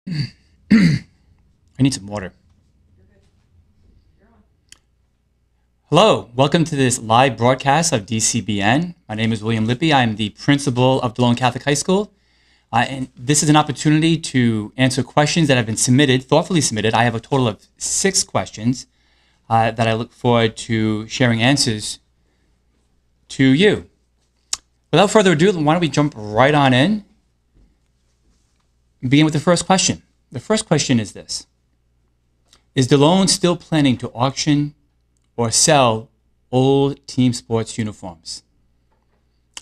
I need some water. Hello, welcome to this live broadcast of DCBN. My name is William Lippe. I'm the principal of Delone Catholic High School. And this is an opportunity to answer questions that have been submitted, thoughtfully submitted. I have a total of 6 questions that I look forward to sharing answers to you. Without further ado, why don't we jump right on in and begin with the first question. The first question is this. Is Delone still planning to auction or sell old team sports uniforms?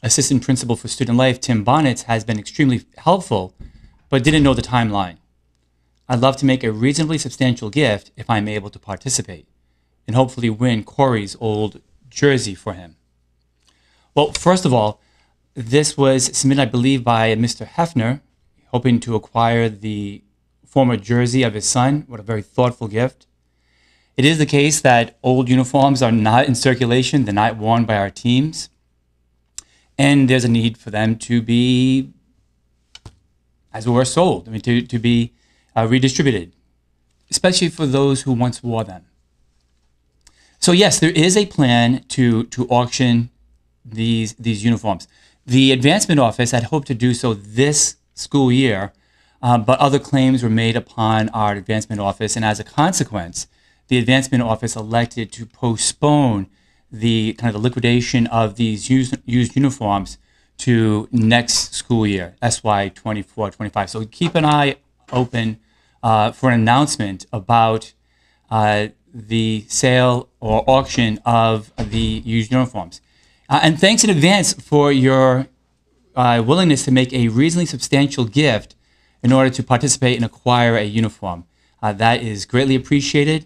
Assistant Principal for Student Life, Tim Bonnets, has been extremely helpful, but didn't know the timeline. I'd love to make a reasonably substantial gift if I'm able to participate, and hopefully win Corey's old jersey for him. Well, first of all, this was submitted, I believe, by Mr. Hefner, hoping to acquire the former jersey of his son. What a very thoughtful gift. It is the case that old uniforms are not in circulation. They're not worn by our teams. And there's a need for them to be, as it were, sold. To be redistributed, especially for those who once wore them. So yes, there is a plan to auction these uniforms. The advancement office had hoped to do so this school year, but other claims were made upon our advancement office, and as a consequence, the advancement office elected to postpone the liquidation of these used uniforms to next school year, SY 24-25. So keep an eye open for an announcement about the sale or auction of the used uniforms. And thanks in advance for your willingness to make a reasonably substantial gift in order to participate and acquire a uniform. That is greatly appreciated,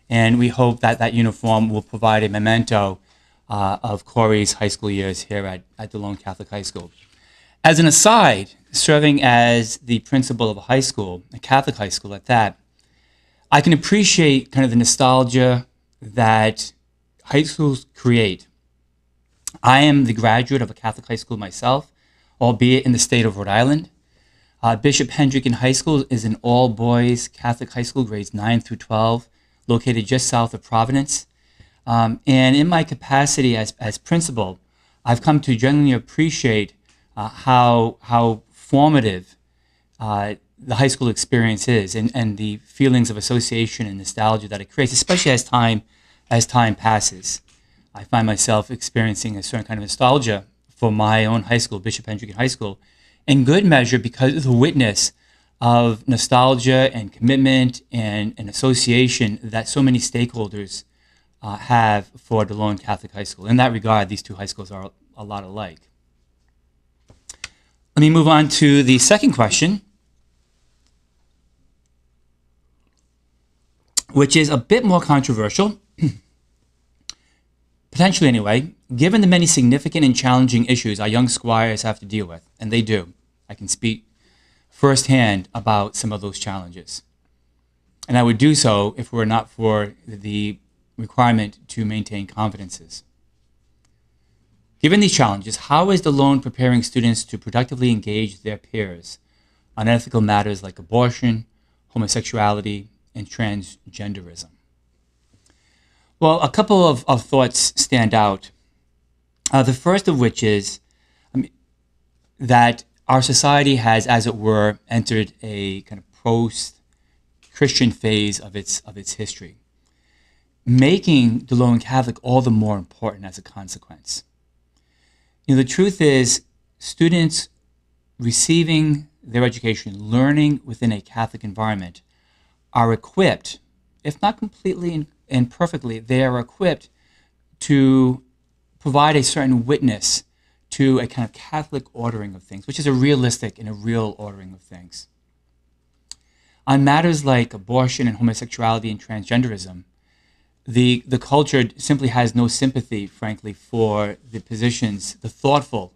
and we hope that that uniform will provide a memento of Corey's high school years here at Delone Catholic High School. As an aside, serving as the principal of a high school, a Catholic high school at that, I can appreciate the nostalgia that high schools create. I am the graduate of a Catholic high school myself, albeit in the state of Rhode Island. Bishop Hendricken High School is an all-boys Catholic high school, grades 9 through 12, located just south of Providence. And in my capacity as principal, I've come to genuinely appreciate how formative the high school experience is, and the feelings of association and nostalgia that it creates, especially as time passes. I find myself experiencing a certain kind of nostalgia for my own high school, Bishop Hendricken High School, in good measure because of the witness of nostalgia and commitment and association that so many stakeholders have for Delone Catholic High School. In that regard, these two high schools are a lot alike. Let me move on to the second question, which is a bit more controversial. Potentially anyway, given the many significant and challenging issues our young squires have to deal with, and they do. I can speak firsthand about some of those challenges. And I would do so if it were not for the requirement to maintain confidences. Given these challenges, how is Delone preparing students to productively engage their peers on ethical matters like abortion, homosexuality, and transgenderism? Well, a couple of thoughts stand out. The first of which is that our society has, as it were, entered a kind of post-Christian phase of its history, making Delone Catholic all the more important as a consequence. The truth is, students receiving their education, learning within a Catholic environment, are equipped, if not completely and perfectly, they are equipped to provide a certain witness to a kind of Catholic ordering of things, which is a realistic and a real ordering of things. On matters like abortion and homosexuality and transgenderism, the culture simply has no sympathy, frankly, for the positions, the thoughtful,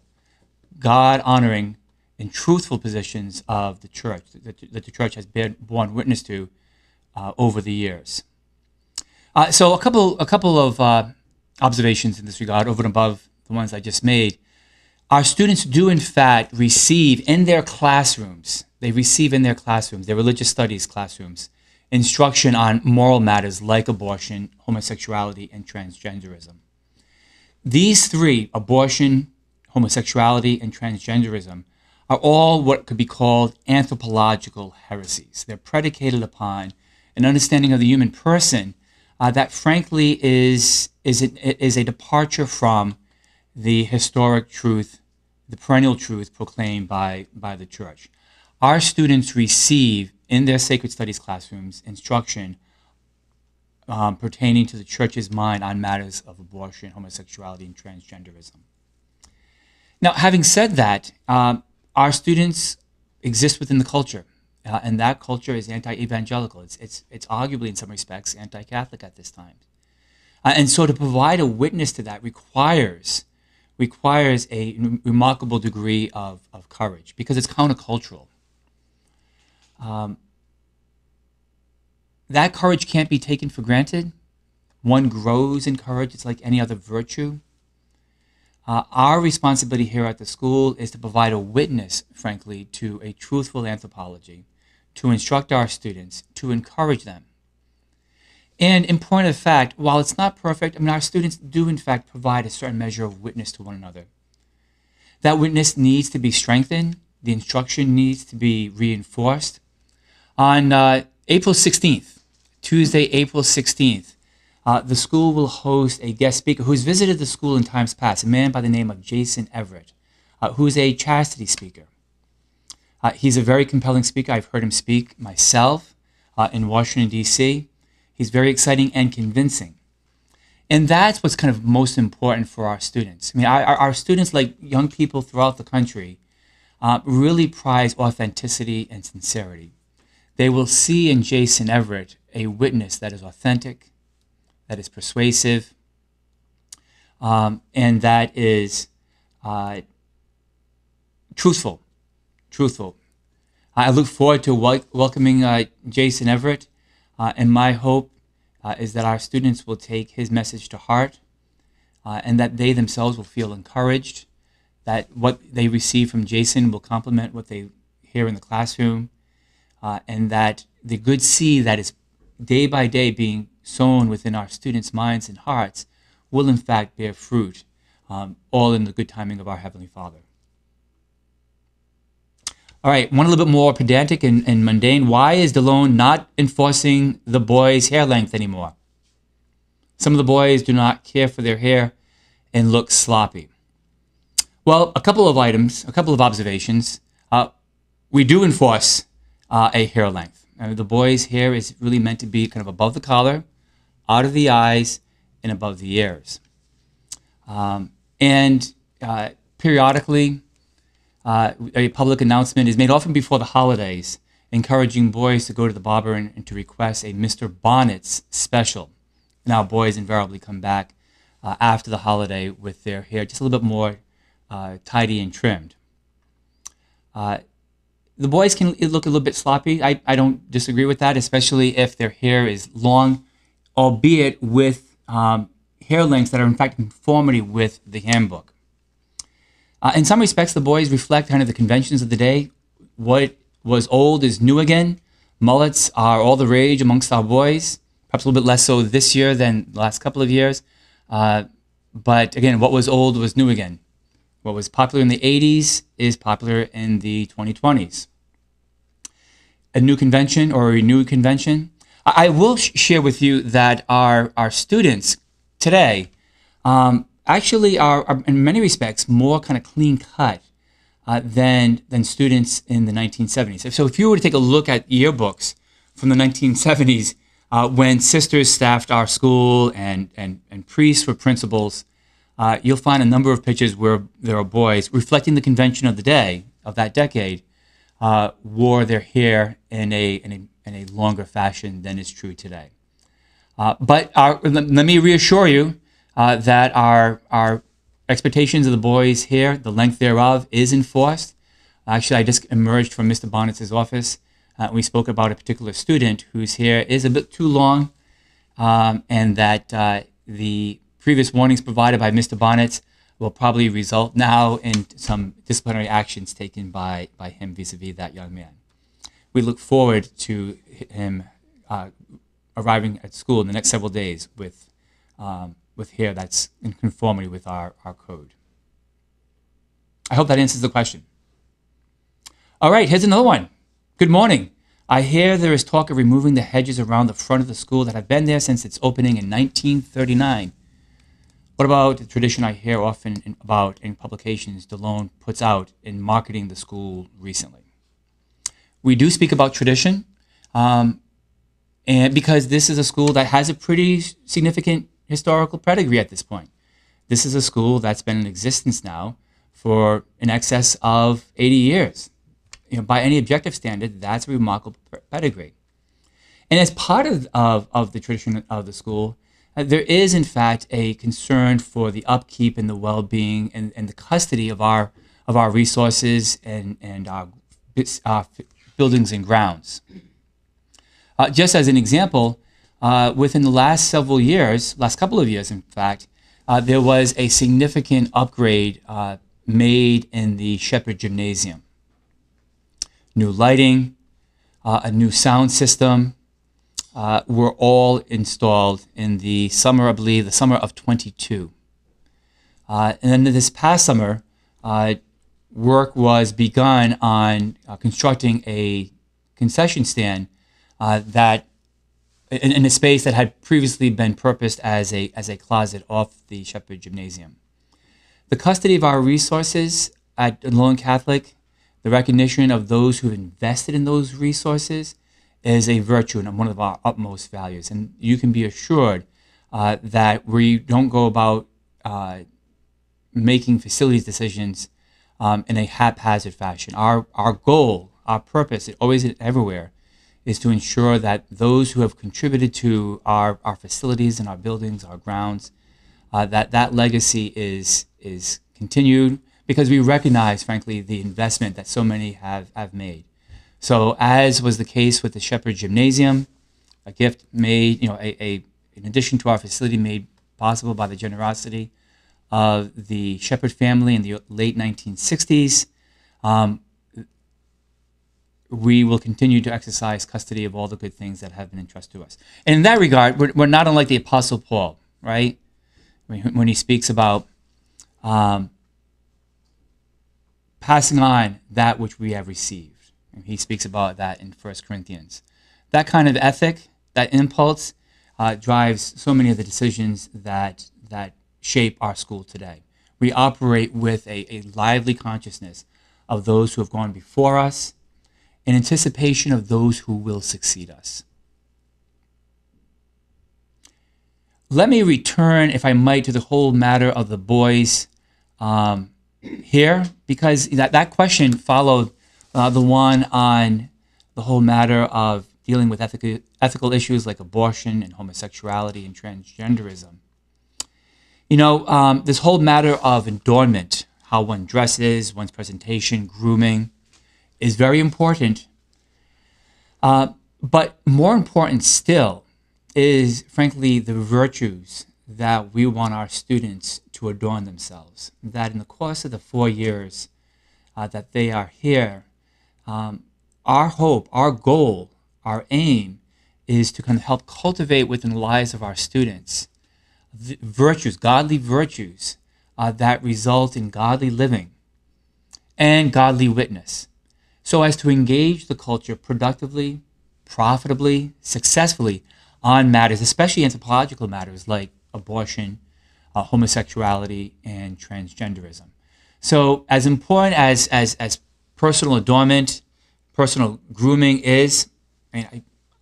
God-honoring, and truthful positions of the church, that the church has borne witness to over the years. So a couple of observations in this regard, over and above the ones I just made. Our students do, in fact, receive in their classrooms, they receive in their classrooms, their religious studies classrooms, instruction on moral matters like abortion, homosexuality, and transgenderism. These three, abortion, homosexuality, and transgenderism, are all what could be called anthropological heresies. They're predicated upon an understanding of the human person that frankly is a departure from the historic truth, the perennial truth proclaimed by the church. Our students receive in their sacred studies classrooms instruction pertaining to the church's mind on matters of abortion, homosexuality, and transgenderism. Now, having said that, our students exist within the culture, and that culture is anti-evangelical. It's arguably, in some respects, anti-Catholic at this time. And so to provide a witness to that requires a remarkable degree of courage, because it's countercultural. That courage can't be taken for granted. One grows in courage. It's like any other virtue. Our responsibility here at the school is to provide a witness, frankly, to a truthful anthropology, to instruct our students, to encourage them. And in point of fact, while it's not perfect, our students do in fact provide a certain measure of witness to one another. That witness needs to be strengthened. The instruction needs to be reinforced. On April 16th, Tuesday, April 16th, the school will host a guest speaker who's visited the school in times past, a man by the name of Jason Everett, who's a chastity speaker. He's a very compelling speaker. I've heard him speak myself in Washington, D.C. He's very exciting and convincing. And that's what's kind of most important for our students. Our students, like young people throughout the country, really prize authenticity and sincerity. They will see in Jason Everett a witness that is authentic, that is persuasive, and that is truthful. I look forward to welcoming Jason Everett, and my hope is that our students will take his message to heart, and that they themselves will feel encouraged, that what they receive from Jason will complement what they hear in the classroom, and that the good seed that is day by day being sown within our students' minds and hearts will in fact bear fruit, all in the good timing of our Heavenly Father. All right, one a little bit more pedantic and mundane. Why is Delone not enforcing the boys' hair length anymore? Some of the boys do not care for their hair and look sloppy. Well, a couple of observations. We do enforce a hair length. The boys' hair is really meant to be kind of above the collar, out of the eyes, and above the ears. Periodically, a public announcement is made often before the holidays, encouraging boys to go to the barber and to request a Mr. Bonnet's special. Now, boys invariably come back after the holiday with their hair just a little bit more tidy and trimmed. The boys can look a little bit sloppy. I don't disagree with that, especially if their hair is long, albeit with hair lengths that are in fact in conformity with the handbook. In some respects, the boys reflect kind of the conventions of the day. What was old is new again. Mullets are all the rage amongst our boys, perhaps a little bit less so this year than the last couple of years. But again, what was old was new again. What was popular in the 80s is popular in the 2020s. A new convention or a renewed convention. I will share with you that our students today actually are in many respects more kind of clean cut than students in the 1970s. So if you were to take a look at yearbooks from the 1970s, when sisters staffed our school and priests were principals, you'll find a number of pictures where there are boys reflecting the convention of the day, of that decade, wore their hair in a longer fashion than is true today. But let me reassure you that our expectations of the boys' hair, the length thereof, is enforced. Actually, I just emerged from Mr. Bonnet's office. We spoke about a particular student whose hair is a bit too long, and that the previous warnings provided by Mr. Bonnet will probably result now in some disciplinary actions taken by him vis-a-vis that young man. we look forward to him arriving at school in the next several days with hair that's in conformity with our code. I hope that answers the question. All right, here's another one. Good morning. I hear there is talk of removing the hedges around the front of the school that have been there since its opening in 1939. What about the tradition I hear often about in publications Delone puts out in marketing the school recently? We do speak about tradition, and because this is a school that has a pretty significant historical pedigree at this point. This is a school that's been in existence now for in excess of 80 years. By any objective standard, that's a remarkable pedigree. And as part of the tradition of the school, there is, in fact, a concern for the upkeep and the well-being and the custody of our resources and our buildings and grounds. Just as an example, within the last couple of years, in fact, there was a significant upgrade made in the Shepherd Gymnasium. New lighting, a new sound system were all installed in the summer, I believe, the summer of 22. And then this past summer, work was begun on constructing a concession stand that in a space that had previously been purposed as a closet off the Shepherd Gymnasium. The custody of our resources at Delone Catholic, the recognition of those who've invested in those resources, is a virtue and one of our utmost values. And you can be assured that we don't go about making facilities decisions in a haphazard fashion. Our goal, our purpose, always and everywhere, is to ensure that those who have contributed to our facilities and our buildings, our grounds, that legacy is continued, because we recognize, frankly, the investment that so many have made. So as was the case with the Shepherd Gymnasium, a gift made, in addition to our facility, made possible by the generosity of the Shepherd family in the late 1960s, we will continue to exercise custody of all the good things that have been entrusted to us. And in that regard, we're not unlike the Apostle Paul, right? When he speaks about passing on that which we have received. And he speaks about that in 1 Corinthians. That kind of ethic, that impulse, drives so many of the decisions that shape our school today. We operate with a lively consciousness of those who have gone before us, in anticipation of those who will succeed us. Let me return, if I might, to the whole matter of the boys here, because that question followed the one on the whole matter of dealing with ethical issues like abortion and homosexuality and transgenderism. This whole matter of adornment, how one dresses, one's presentation, grooming, is very important. But more important still is, frankly, the virtues that we want our students to adorn themselves. That in the course of the 4 years that they are here, our hope, our goal, our aim is to kind of help cultivate within the lives of our students the virtues, godly virtues that result in godly living and godly witness, so as to engage the culture productively, profitably, successfully on matters, especially anthropological matters like abortion, homosexuality, and transgenderism. So as important as personal adornment, personal grooming is,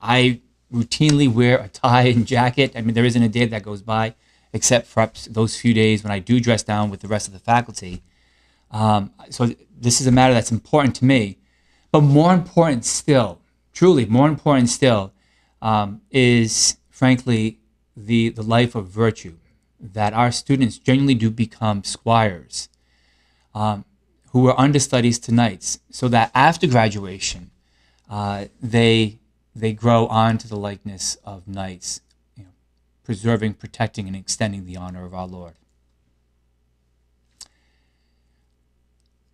I routinely wear a tie and jacket. There isn't a day that goes by, except for those few days when I do dress down with the rest of the faculty. So this is a matter that's important to me. But more important still, truly more important still, is, frankly, the life of virtue, that our students genuinely do become squires who are understudies to knights, so that after graduation, they grow on to the likeness of knights, preserving, protecting, and extending the honor of our Lord.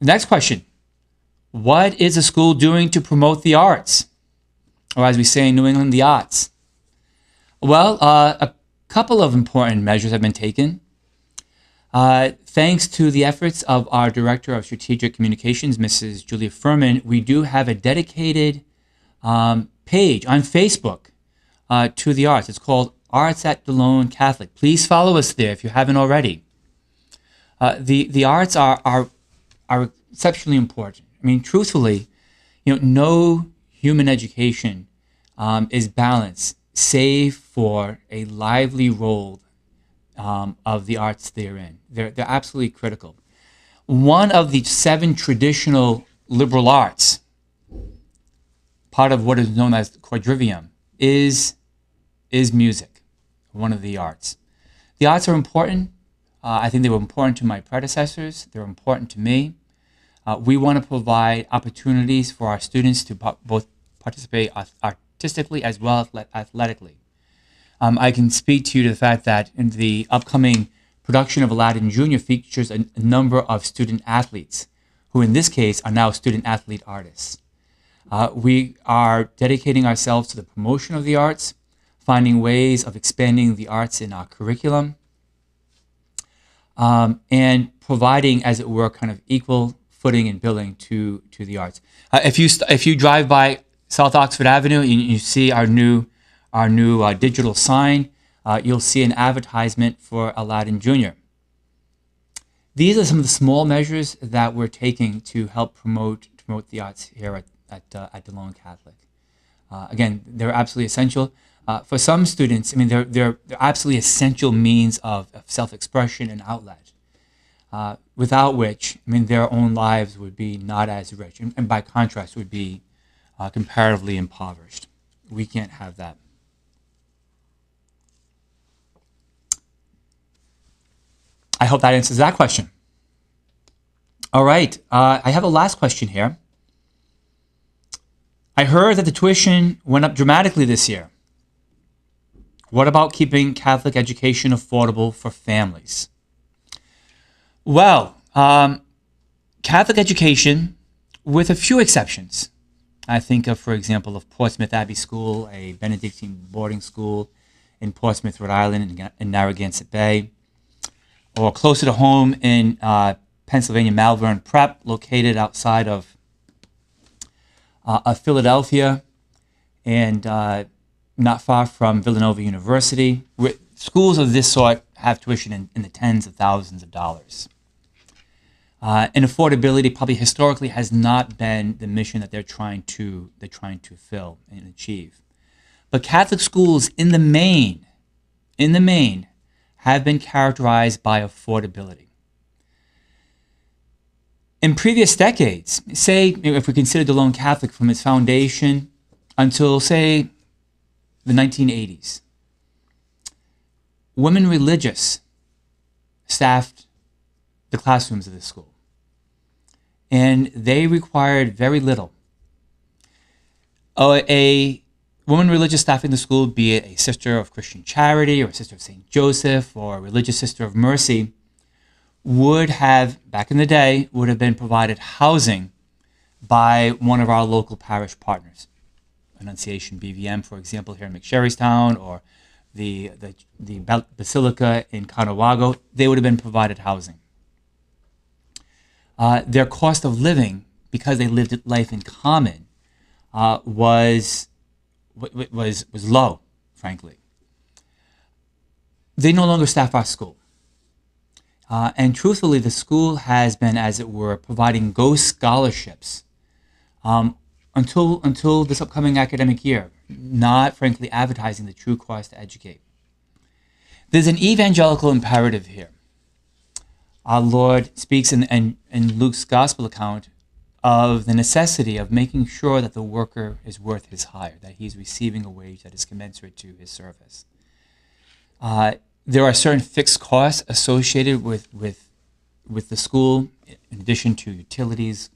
Next question. What is the school doing to promote the arts? Or as we say in New England, the arts? Well, a couple of important measures have been taken. Thanks to the efforts of our Director of Strategic Communications, Mrs. Julia Furman, we do have a dedicated page on Facebook to the arts. It's called Arts at Delone Catholic. Please follow us there if you haven't already. The arts are exceptionally important. I mean, truthfully, no human education is balanced save for a lively role of the arts therein. They're absolutely critical. One of the 7 traditional liberal arts, part of what is known as the quadrivium, is music, one of the arts. The arts are important. I think they were important to my predecessors. They're important to me. We want to provide opportunities for our students to both participate artistically as well as athletically. I can speak to you to the fact that in the upcoming production of Aladdin Jr. features a number of student athletes, who in this case are now student athlete artists. We are dedicating ourselves to the promotion of the arts, finding ways of expanding the arts in our curriculum, and providing, as it were, kind of equal footing and billing to the arts. If you drive by South Oxford Avenue and you see our new digital sign, you'll see an advertisement for Aladdin Jr. These are some of the small measures that we're taking to help promote the arts here at Delone Catholic. Again, they're absolutely essential. For some students, I mean, they're absolutely essential means of self-expression and outlet, without which, I mean, their own lives would be not as rich, and by contrast, would be comparatively impoverished. We can't have that. I hope that answers that question. All right, I have a last question here. I heard that the tuition went up dramatically this year. What about keeping Catholic education affordable for families? Well, Catholic education, with a few exceptions. I think of, for example, of Portsmouth Abbey School, a Benedictine boarding school in Portsmouth, Rhode Island, in Narragansett Bay, or closer to home in Pennsylvania, Malvern Prep, located outside of Philadelphia, and not far from Villanova University. Schools of this sort have tuition in the tens of thousands of dollars. And affordability probably historically has not been the mission that they're trying to fill and achieve. But Catholic schools in the main, have been characterized by affordability. In previous decades, say if we consider Delone Catholic from its foundation until, say, the 1980s, women religious staffed the classrooms of this school, and they required very little. A woman religious staffing the school, be it a sister of Christian Charity or a sister of St. Joseph or a religious sister of Mercy, would have, back in the day, would have been provided housing by one of our local parish partners. Annunciation BVM, for example, here in McSherrystown, or the Basilica in Conewago, they would have been provided housing. Their cost of living, because they lived life in common, was low, frankly. They no longer staff our school. And truthfully, the school has been, as it were, providing ghost scholarships until this upcoming academic year, not, frankly, advertising the true cost to educate. There's an evangelical imperative here. Our Lord speaks in Luke's gospel account of the necessity of making sure that the worker is worth his hire, that he's receiving a wage that is commensurate to his service. There are certain fixed costs associated with the school, in addition to utilities,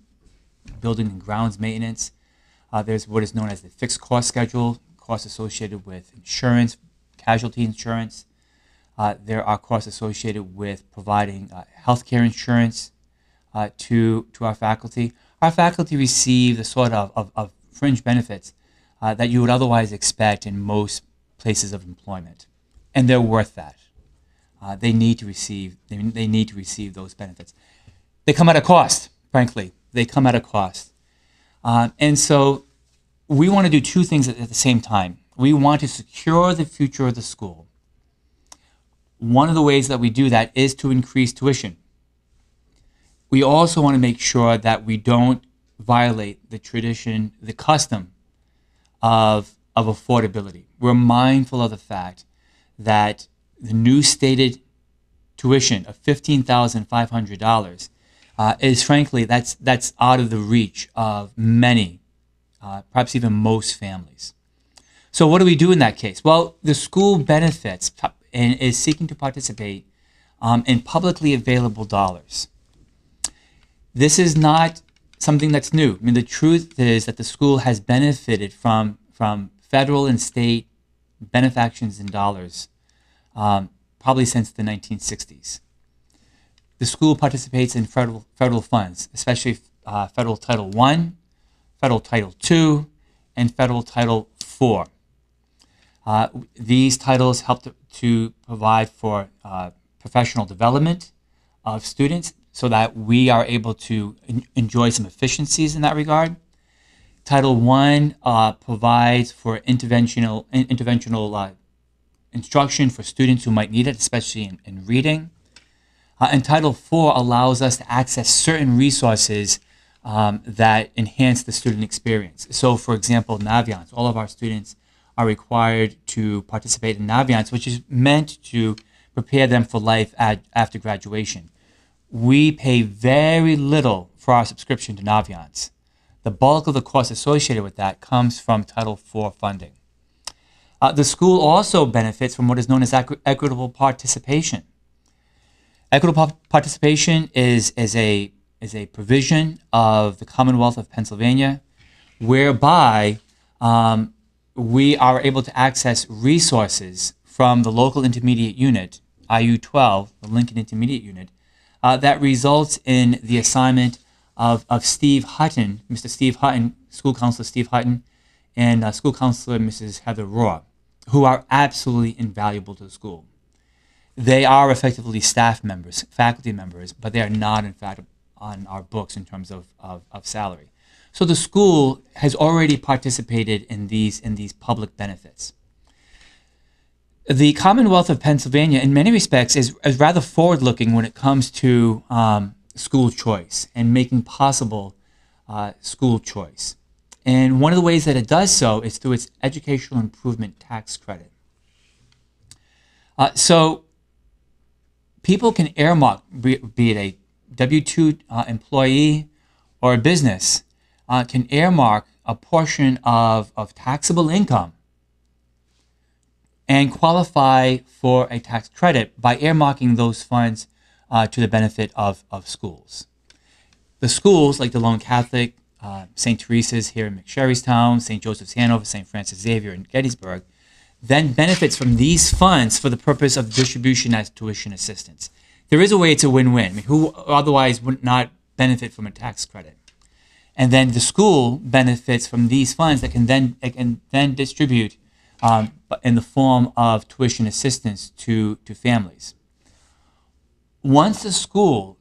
building and grounds maintenance. There's what is known as the fixed cost schedule, costs associated with insurance, casualty insurance. There are costs associated with providing healthcare insurance to our faculty. our faculty receive the sort of fringe benefits that you would otherwise expect in most places of employment, and they're worth that. They need to receive those benefits. They come at a cost, frankly. They come at a cost. And so we want to do two things at the same time. We want to secure the future of the school. One of the ways that we do that is to increase tuition. We also want to make sure that we don't violate the tradition, the custom of affordability. We're mindful of the fact that the new stated tuition of $15,500 is, frankly, that's out of the reach of many, perhaps even most families. So what do we do in that case? Well, the school benefits and is seeking to participate in publicly available dollars. This is not something that's new. I mean, the truth is that the school has benefited from federal and state benefactions in dollars probably since the 1960s. The school participates in federal funds, especially federal Title I, federal Title II, and federal Title IV. These titles help to provide for professional development of students so that we are able to enjoy some efficiencies in that regard. Title I provides for interventional instruction for students who might need it, especially in reading. And Title IV allows us to access certain resources that enhance the student experience. So, for example, Naviance. All of our students are required to participate in Naviance, which is meant to prepare them for life after graduation. We pay very little for our subscription to Naviance. The bulk of the cost associated with that comes from Title IV funding. The school also benefits from what is known as equitable participation. Equitable participation is a provision of the Commonwealth of Pennsylvania whereby we are able to access resources from the local intermediate unit, IU-12, the Lincoln Intermediate Unit, that results in the assignment of Steve Hutton, Mr. Steve Hutton, School Counselor Steve Hutton, and School Counselor Mrs. Heather Rohr, who are absolutely invaluable to the school. They are effectively staff members, faculty members, but they are not, in fact, on our books in terms of salary. So the school has already participated in these public benefits. The Commonwealth of Pennsylvania, in many respects, is rather forward-looking when it comes to school choice and making possible school choice. And one of the ways that it does so is through its educational improvement tax credit. So people can earmark, be it a W-2 employee or a business, can earmark a portion of taxable income and qualify for a tax credit by earmarking those funds to the benefit of schools. The schools like Delone Catholic, St. Teresa's here in McSherrystown, St. Joseph's Hanover, St. Francis Xavier in Gettysburg, then benefits from these funds for the purpose of distribution as tuition assistance. There is a way it's a win-win. I mean, who otherwise would not benefit from a tax credit? And then the school benefits from these funds that can then distribute in the form of tuition assistance to families. Once the school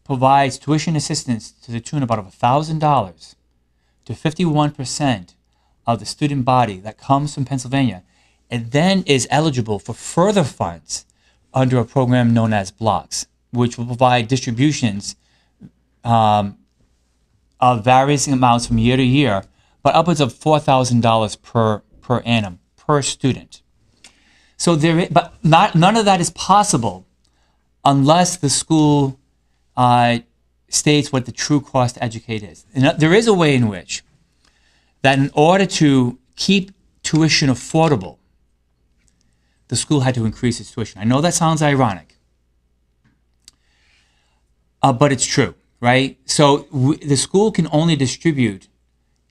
provides tuition assistance to the tune of about $1,000 to 51% of the student body that comes from Pennsylvania, it then is eligible for further funds under a program known as blocks, which will provide distributions of varying amounts from year to year, but upwards of $4,000 per annum per student. So none of that is possible unless the school states what the true cost to educate is. And there is a way in which that in order to keep tuition affordable, the school had to increase its tuition. I know that sounds ironic, but it's true, right? So the school can only distribute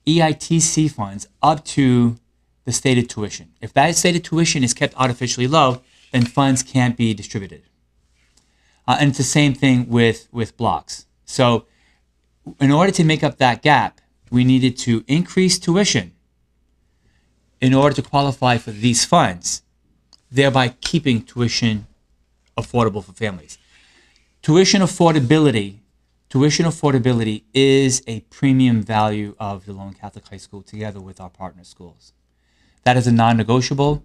EITC funds up to the stated tuition. If that stated tuition is kept artificially low, then funds can't be distributed. And it's the same thing with blocks. So in order to make up that gap, we needed to increase tuition in order to qualify for these funds, thereby keeping tuition affordable for families. Tuition affordability is a premium value of Delone Catholic High School together with our partner schools. That is a non-negotiable.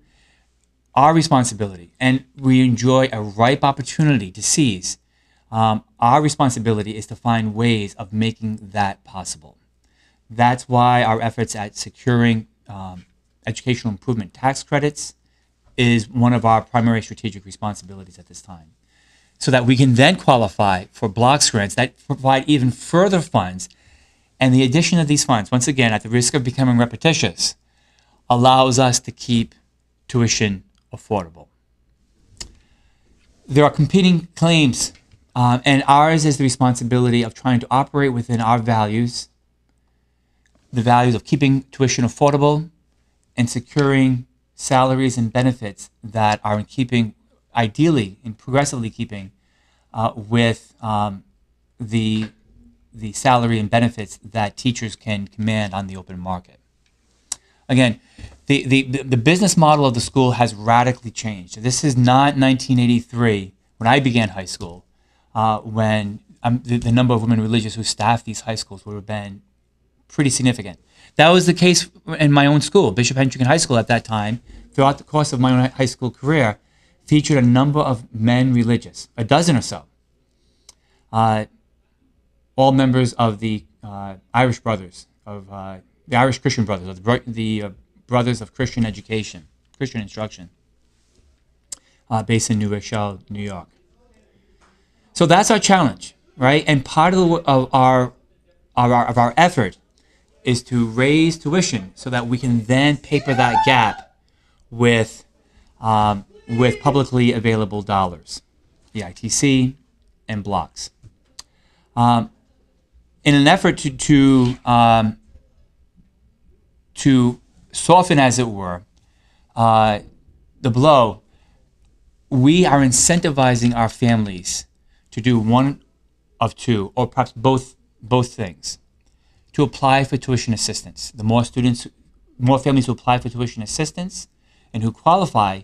Our responsibility, and we enjoy a ripe opportunity to seize. Our responsibility is to find ways of making that possible. That's why our efforts at securing educational improvement tax credits is one of our primary strategic responsibilities at this time, so that we can then qualify for block grants that provide even further funds. And the addition of these funds, once again, at the risk of becoming repetitious, allows us to keep tuition affordable. There are competing claims, and ours is the responsibility of trying to operate within our values, the values of keeping tuition affordable and securing salaries and benefits that are in keeping, ideally and progressively keeping, with the salary and benefits that teachers can command on the open market. Again, the business model of the school has radically changed. This is not 1983 when I began high school, when the number of women religious who staffed these high schools would have been pretty significant. That was the case in my own school. Bishop Hendricken High School at that time, throughout the course of my own high school career, featured a number of men religious, a dozen or so, all members of the Irish Brothers, of the Irish Christian Brothers, of the Brothers of Christian Education, Christian Instruction, based in New Rochelle, New York. So that's our challenge, right? And part of our effort is to raise tuition so that we can then paper that gap with publicly available dollars, the ITC and blocks. In an effort to soften, as it were, the blow, we are incentivizing our families to do one of two, or perhaps both things, to apply for tuition assistance. The more families who apply for tuition assistance and who qualify,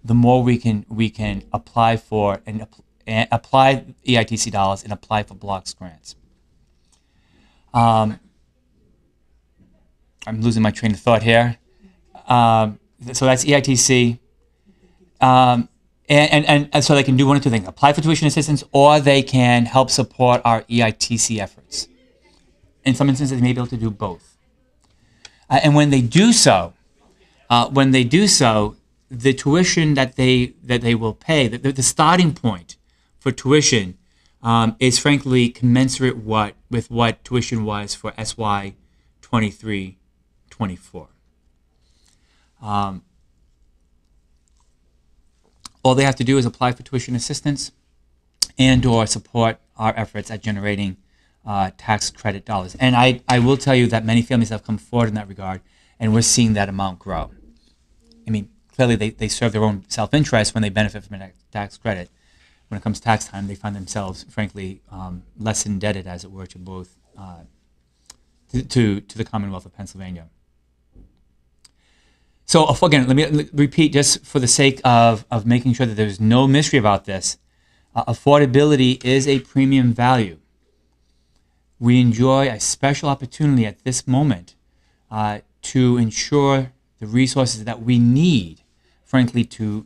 the more we can apply for and apply EITC dollars and apply for blocks grants. I'm losing my train of thought here. So that's EITC. And so they can do one of two things: apply for tuition assistance, or they can help support our EITC efforts. In some instances, they may be able to do both. And when they do so, the tuition that they will pay, the starting point for tuition, is frankly commensurate with what tuition was for SY 23-24. All they have to do is apply for tuition assistance and/or support our efforts at generating tax credit dollars. And I will tell you that many families have come forward in that regard, and we're seeing that amount grow. I mean, clearly they serve their own self-interest when they benefit from a tax credit. When it comes tax time, they find themselves, frankly, less indebted, as it were, to both to the Commonwealth of Pennsylvania. So again, let me repeat, just for the sake of making sure that there's no mystery about this. Affordability is a premium value. We enjoy a special opportunity at this moment to ensure the resources that we need, frankly, to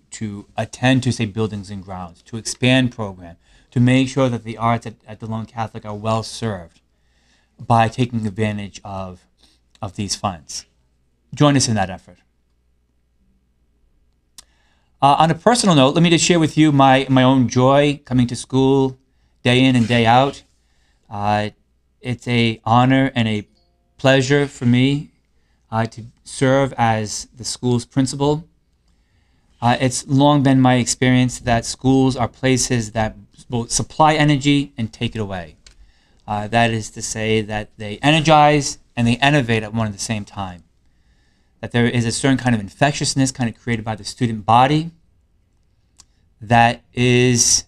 attend to, say, buildings and grounds, to expand program, to make sure that the arts at Delone Catholic are well served by taking advantage of these funds. Join us in that effort. On a personal note, let me just share with you my own joy coming to school day in and day out. It's an honor and a pleasure for me to serve as the school's principal. It's long been my experience that schools are places that both supply energy and take it away. That is to say that they energize and they innovate at one and the same time. That there is a certain kind of infectiousness kind of created by the student body that is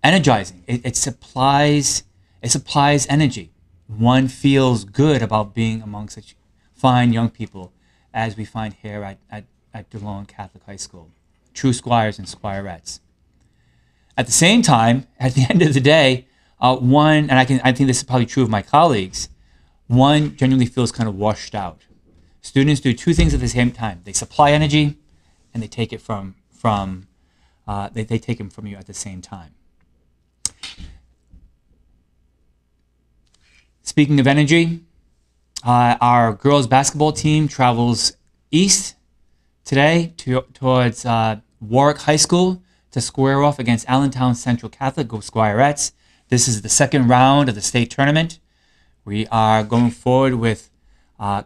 energizing. It supplies energy. one feels good about being among such fine young people as we find here at Delone Catholic High School. True squires and squirettes. At the same time, at the end of the day, one, and I think this is probably true of my colleagues, one genuinely feels kind of washed out. Students do two things at the same time. They supply energy, and they take it from they take them from you at the same time. Speaking of energy, our girls basketball team travels east today towards Warwick High School to square off against Allentown Central Catholic, go Squirettes. This is the second round of the state tournament. We are going forward with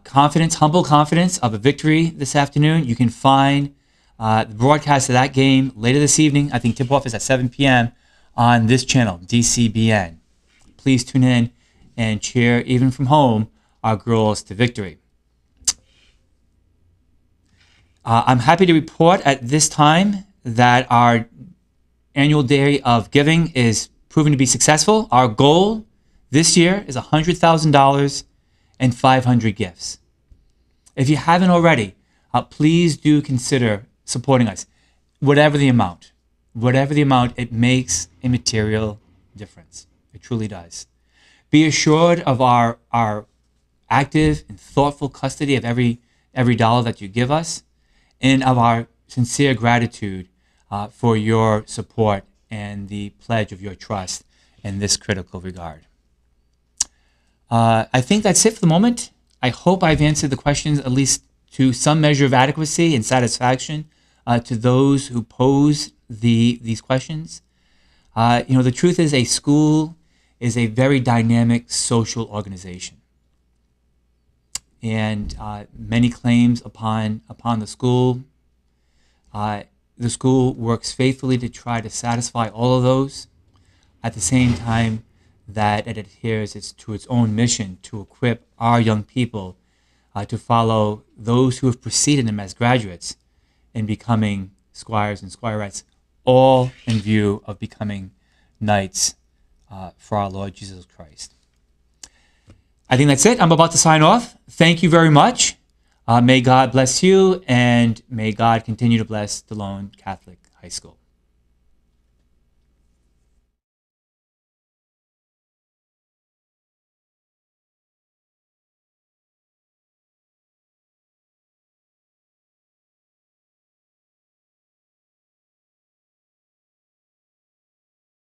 confidence, humble confidence of a victory this afternoon. You can find the broadcast of that game later this evening. I think tip-off is at 7 p.m. on this channel, DCBN. Please tune in and cheer, even from home, our girls to victory. I'm happy to report at this time that our annual day of giving is proving to be successful. Our goal this year is $100,000 and 500 gifts. If you haven't already, please do consider supporting us. Whatever the amount, it makes a material difference. It truly does. Be assured of our active and thoughtful custody of every dollar that you give us, and of our sincere gratitude for your support and the pledge of your trust in this critical regard. I think that's it for the moment. I hope I've answered the questions at least to some measure of adequacy and satisfaction to those who pose these questions. The truth is, a school is a very dynamic social organization. And many claims upon the school. The school works faithfully to try to satisfy all of those, at the same time that it adheres to its own mission to equip our young people to follow those who have preceded them as graduates in becoming squires and squirettes, all in view of becoming knights for our Lord Jesus Christ. I think that's it. I'm about to sign off. Thank you very much. May God bless you, and may God continue to bless Delone Catholic High School.